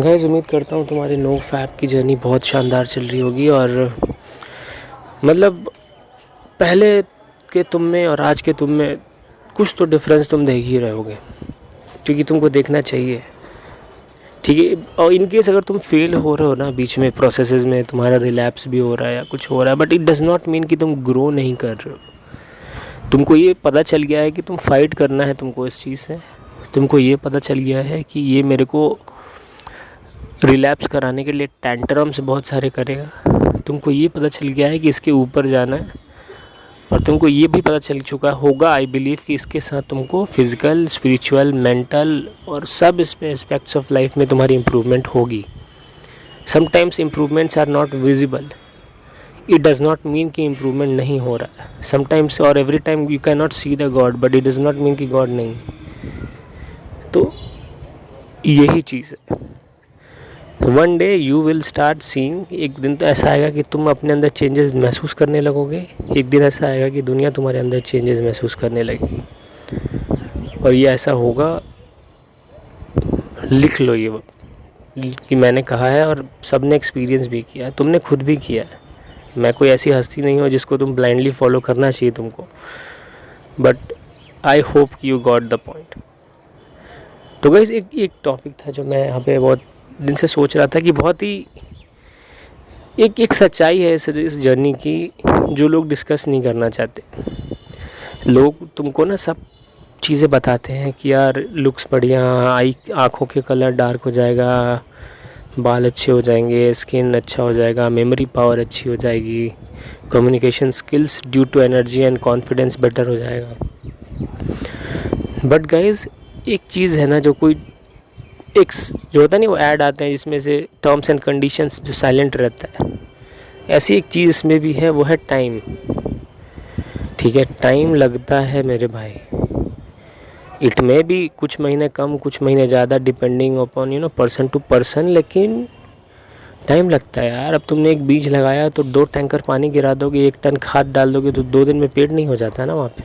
Guys, उम्मीद करता हूँ तुम्हारी नो फैप की जर्नी बहुत शानदार चल रही होगी। और मतलब पहले के तुम में और आज के तुम में कुछ तो डिफरेंस तुम देख ही रहे होगे, क्योंकि तुमको देखना चाहिए। ठीक है, और इन केस अगर तुम फेल हो रहे हो ना बीच में प्रोसेसेस में, तुम्हारा रिलैप्स भी हो रहा है या कुछ हो रहा है, but it does not mean कि तुम ग्रो नहीं कर रहे हो। तुमको ये पता चल गया है कि तुम फाइट करना है तुमको इस चीज़ से। तुमको ये पता चल गया है कि ये मेरे को रिलैप्स कराने के लिए टैंट्रम्स बहुत सारे करेगा। तुमको ये पता चल गया है कि इसके ऊपर जाना है, और तुमको ये भी पता चल चुका होगा आई बिलीव कि इसके साथ तुमको फिज़िकल, स्पिरिचुअल, मेंटल और सब एस्पेक्ट्स ऑफ लाइफ में तुम्हारी इम्प्रूवमेंट होगी। Sometimes improvements are not visible. It does not mean कि इम्प्रूवमेंट नहीं हो रहा है। समटाइम्स और every time you can not see the God, but it does not mean कि गॉड नहीं। तो यही चीज़ है। One day you will start seeing. एक दिन तो ऐसा आएगा कि तुम अपने अंदर चेंजेस महसूस करने लगोगे। एक दिन ऐसा आएगा कि दुनिया तुम्हारे अंदर चेंजेस महसूस करने लगेगी। और ये ऐसा होगा, लिख लो ये कि मैंने कहा है और सब ने एक्सपीरियंस भी किया है, तुमने खुद भी किया है। मैं कोई ऐसी हस्ती नहीं हूँ जिसको तुम ब्लाइंडली फॉलो करना चाहिए तुमको, बट आई होप कि यू गॉट द पॉइंट। तो गाइस, एक टॉपिक था जो मैं यहाँ पे बहुत दिन से सोच रहा था कि बहुत ही एक सच्चाई है इस जर्नी की, जो लोग डिस्कस नहीं करना चाहते। लोग तुमको ना सब चीज़ें बताते हैं कि यार लुक्स बढ़िया, आँखों के कलर डार्क हो जाएगा, बाल अच्छे हो जाएंगे, स्किन अच्छा हो जाएगा, मेमोरी पावर अच्छी हो जाएगी, communication skills due to energy and confidence better हो जाएगा। बट गाइज, एक चीज़ है ना, जो जो होता नहीं, वो ऐड आते हैं जिसमें से टर्म्स एंड कंडीशंस जो साइलेंट रहता है, ऐसी एक चीज़ इसमें भी है, वो है टाइम। ठीक है, टाइम लगता है मेरे भाई। इट में भी कुछ महीने कम, कुछ महीने ज़्यादा, depending upon person to person, लेकिन टाइम लगता है यार। अब तुमने एक बीज लगाया तो 2 टैंकर पानी गिरा दोगे, 1 टन खाद डाल दोगे तो 2 दिन में पेड़ नहीं हो जाता ना वहाँ पे।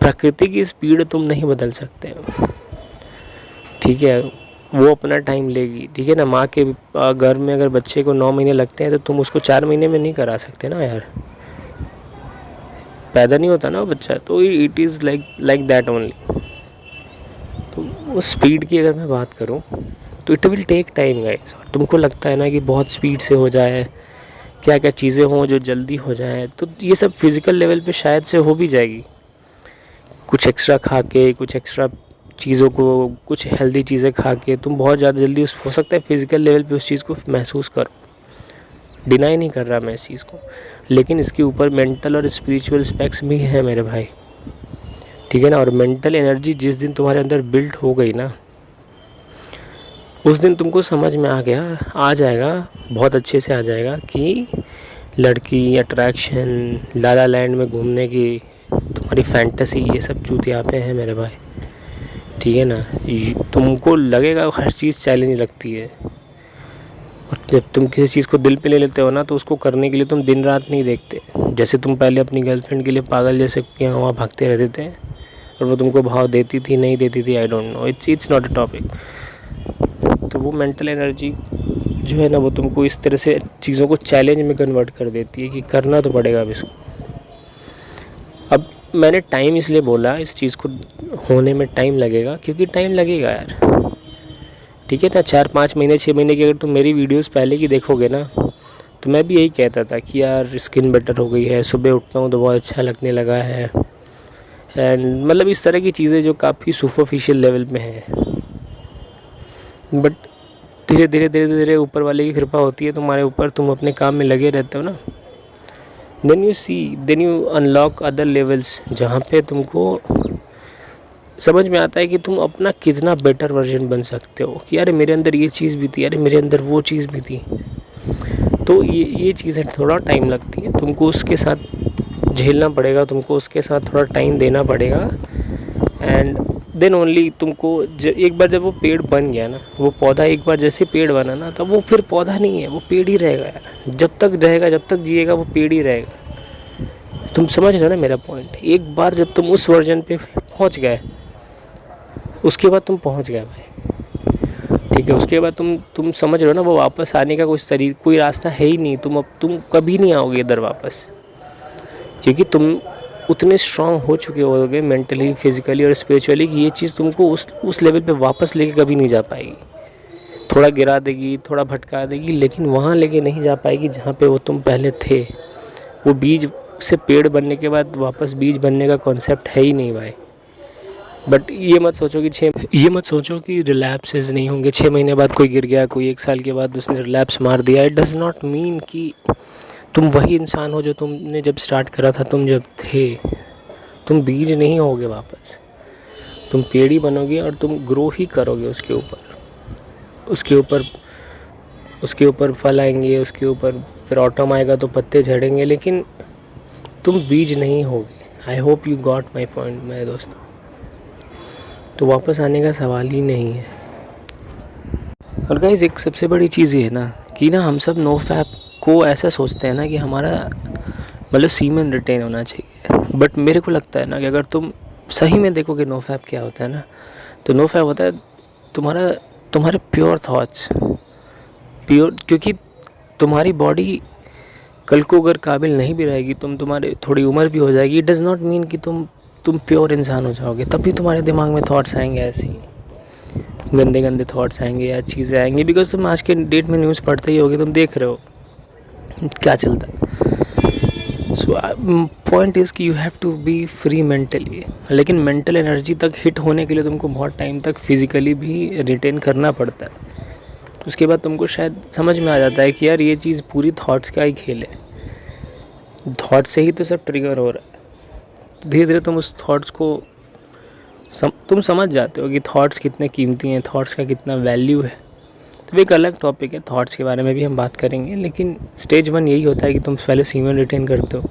प्रकृति की स्पीड तुम नहीं बदल सकते हो। ठीक है, वो अपना टाइम लेगी। ठीक है ना, माँ के घर में अगर बच्चे को 9 महीने लगते हैं तो तुम उसको 4 महीने में नहीं करा सकते ना यार, पैदा नहीं होता ना वो बच्चा। तो it is like that only. तो वो स्पीड की अगर मैं बात करूँ तो it will take time guys. और तुमको लगता है ना कि बहुत स्पीड से हो जाए, क्या क्या चीज़ें हों जो जल्दी हो जाए, तो ये सब फिज़िकल लेवल पे शायद से हो भी जाएगी। कुछ एक्स्ट्रा खा के, कुछ एक्स्ट्रा चीज़ों को, कुछ हेल्दी चीज़ें खा के तुम बहुत ज़्यादा जल्दी हो सकता है फिज़िकल लेवल पे उस चीज़ को महसूस करो। डिनाई नहीं कर रहा मैं इस चीज़ को, लेकिन इसके ऊपर मेंटल और स्पिरिचुअल एस्पेक्ट्स भी हैं मेरे भाई। ठीक है ना, और मेंटल एनर्जी जिस दिन तुम्हारे अंदर बिल्ड हो गई ना, उस दिन तुमको समझ में आ जाएगा, बहुत अच्छे से आ जाएगा कि लड़की, अट्रैक्शन, लाला लैंड में घूमने की तुम्हारी फैंटेसी, ये सब चूतिया पे हैं मेरे भाई। ठीक है ना, तुमको लगेगा हर चीज़ चैलेंज लगती है, और जब तुम किसी चीज़ को दिल पे ले लेते हो ना, तो उसको करने के लिए तुम दिन रात नहीं देखते। जैसे तुम पहले अपनी गर्लफ्रेंड के लिए पागल जैसे यहाँ वहाँ भागते रहते थे, और वो तुमको भाव देती थी नहीं देती थी, I don't know, it's not a topic. तो वो मेंटल एनर्जी जो है ना, वो तुमको इस तरह से चीज़ों को चैलेंज में कन्वर्ट कर देती है कि करना तो पड़ेगा अब इसको। अब मैंने टाइम इसलिए बोला, इस चीज़ को होने में टाइम लगेगा, क्योंकि टाइम लगेगा यार। ठीक है ना, 4-5 महीने 6 महीने की अगर तुम मेरी वीडियोस पहले की देखोगे ना, तो मैं भी यही कहता था कि यार स्किन बेटर हो गई है, सुबह उठता हूँ तो बहुत अच्छा लगने लगा है, एंड मतलब इस तरह की चीज़ें जो काफ़ी सुपरफिशियल लेवल में है। बट धीरे धीरे ऊपर वाले की कृपा होती है तुम्हारे ऊपर, तुम अपने काम में लगे रहते हो ना, then you unlock other levels, जहाँ पे तुमको समझ में आता है कि तुम अपना कितना बेटर वर्जन बन सकते हो, कि यार मेरे अंदर ये चीज़ भी थी, अरे मेरे अंदर वो चीज़ भी थी। तो ये चीज़ें थोड़ा टाइम लगती है, तुमको उसके साथ झेलना पड़ेगा, तुमको उसके साथ थोड़ा टाइम देना पड़ेगा, एंड देन ओनली तुमको एक बार जब वो पेड़ बन गया ना, वो पौधा एक बार जैसे पेड़ बना ना, तब वो फिर पौधा नहीं है, वो पेड़ ही रहेगा यार। जब तक रहेगा, जब तक जिएगा, वो पेड़ ही रहेगा। तुम समझ रहे हो ना मेरा पॉइंट। एक बार जब तुम उस वर्जन पे पहुंच गए, उसके बाद तुम पहुंच गए भाई। ठीक है। उसके बाद तुम समझ रहे हो ना, वो वापस आने का कोई रास्ता है ही नहीं। तुम कभी नहीं आओगे इधर वापस, क्योंकि तुम उतने स्ट्रांग हो चुके होगे मेंटली, फिजिकली और स्पिरिचुअली कि ये चीज़ तुमको उस लेवल पे वापस लेके कभी नहीं जा पाएगी। थोड़ा गिरा देगी, थोड़ा भटका देगी, लेकिन वहाँ लेके नहीं जा पाएगी जहाँ पे वो तुम पहले थे। वो बीज से पेड़ बनने के बाद वापस बीज बनने का कॉन्सेप्ट है ही नहीं भाई। बट ये मत सोचो कि रिलैप्सेस नहीं होंगे। 6 महीने बाद कोई गिर गया, कोई 1 साल के बाद उसने रिलैप्स मार दिया। इट डज़ नॉट मीन कि तुम वही इंसान हो जो तुमने जब स्टार्ट करा था, तुम जब थे। तुम बीज नहीं होगे वापस, तुम पेड़ ही बनोगे और तुम ग्रो ही करोगे उसके ऊपर फल आएंगे, उसके ऊपर फिर ऑटम आएगा तो पत्ते झड़ेंगे, लेकिन तुम बीज नहीं होगे। I hope you got my point मेरे दोस्त। तो वापस आने का सवाल ही नहीं है। और गाइस एक सबसे बड़ी चीज़ ये है ना कि ना हम सब नो फैप को ऐसा सोचते हैं ना कि हमारा मतलब सीमेन रिटेन होना चाहिए। बट मेरे को लगता है ना कि अगर तुम सही में देखोगे नो फैप क्या होता है ना, तो नो फैप होता है तुम्हारे प्योर थॉट्स, क्योंकि तुम्हारी बॉडी कल को अगर काबिल नहीं भी रहेगी, तुम्हारे थोड़ी उम्र भी हो जाएगी, इट डज़ नॉट मीन कि तुम प्योर इंसान हो जाओगे। तब भी तुम्हारे दिमाग में थॉट्स आएंगे, ऐसे ही गंदे गंदे थॉट्स आएंगे या चीज़ें आएंगी, बिकॉज तुम आज के डेट में न्यूज़ पढ़ते ही होगे, तुम देख रहे हो क्या चलता है। सो पॉइंट इज़ कि you have to be free mentally, लेकिन मेंटल एनर्जी तक हिट होने के लिए तुमको बहुत टाइम तक फिज़िकली भी रिटेन करना पड़ता है। उसके बाद तुमको शायद समझ में आ जाता है कि यार ये चीज़ पूरी थॉट्स का ही खेल है, थॉट से ही तो सब ट्रिगर हो रहा है। तो धीरे धीरे तुम उस थॉट्स को तुम समझ जाते हो कि थॉट्स कितने कीमती हैं, थॉट्स का कितना वैल्यू है। तो एक अलग टॉपिक है, थॉट्स के बारे में भी हम बात करेंगे, लेकिन स्टेज 1 यही होता है कि तुम पहले सीमेन रिटेन करते हो।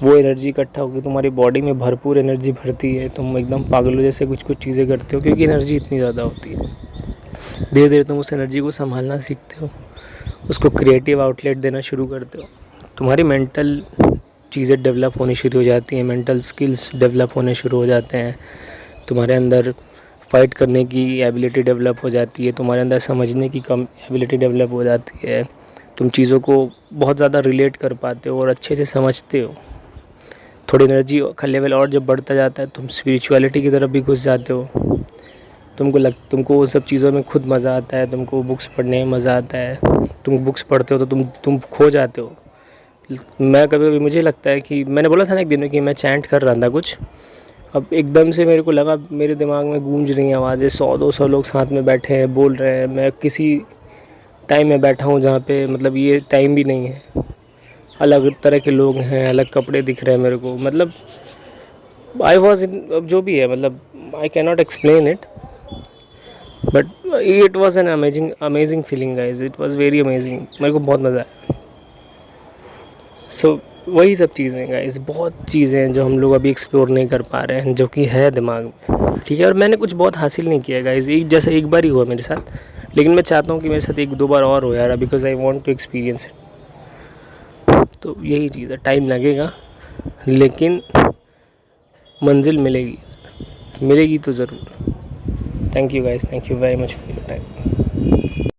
वो एनर्जी इकट्ठा होकर तुम्हारी बॉडी में भरपूर एनर्जी भरती है, तुम एकदम पागलों जैसे कुछ चीज़ें करते हो, क्योंकि एनर्जी इतनी ज़्यादा होती है। धीरे धीरे तुम उस एनर्जी को संभालना सीखते हो, उसको क्रिएटिव आउटलेट देना शुरू करते हो। तुम्हारी मेंटल चीज़ें डेवलप होनी शुरू हो जाती हैं, मेंटल स्किल्स डेवलप होने शुरू हो जाते हैं, तुम्हारे अंदर फाइट करने की एबिलिटी डेवलप हो जाती है, तुम्हारे अंदर समझने की कम एबिलिटी डेवलप हो जाती है, तुम चीज़ों को बहुत ज़्यादा रिलेट कर पाते हो और अच्छे से समझते हो। थोड़ी एनर्जी का लेवल और जब बढ़ता जाता है, तुम स्पिरिचुअलिटी की तरफ भी घुस जाते हो। तुमको उन सब चीज़ों में खुद मज़ा आता है, तुमको बुक्स पढ़ने में मज़ा आता है। तुम बुक्स पढ़ते हो तो तुम खो जाते हो। मैं कभी मुझे लगता है कि मैंने बोला था ना एक दिन में कि मैं चैंट कर रहा था कुछ, अब एकदम से मेरे को लगा मेरे दिमाग में गूंज रही हैं आवाज़ें, 100-200 लोग साथ में बैठे हैं, बोल रहे हैं। मैं किसी टाइम में बैठा हूँ जहाँ पे मतलब ये टाइम भी नहीं है, अलग तरह के लोग हैं, अलग कपड़े दिख रहे हैं मेरे को। मतलब आई वॉज इन, अब जो भी है, मतलब I can not explain it, but it was an amazing feeling guys, it was very amazing. मेरे को बहुत मज़ा आया। सो वही सब चीज़ें गाइस, बहुत चीज़ें हैं जो हम लोग अभी एक्सप्लोर नहीं कर पा रहे हैं, जो कि है दिमाग में, ठीक है। और मैंने कुछ बहुत हासिल नहीं किया गाइस, जैसे एक बार ही हुआ मेरे साथ, लेकिन मैं चाहता हूँ कि मेरे साथ 1-2 बार और हो यार, because I want to experience it. तो यही चीज़ है, टाइम लगेगा लेकिन मंजिल मिलेगी तो ज़रूर। Thank you guys, thank you very much for your time.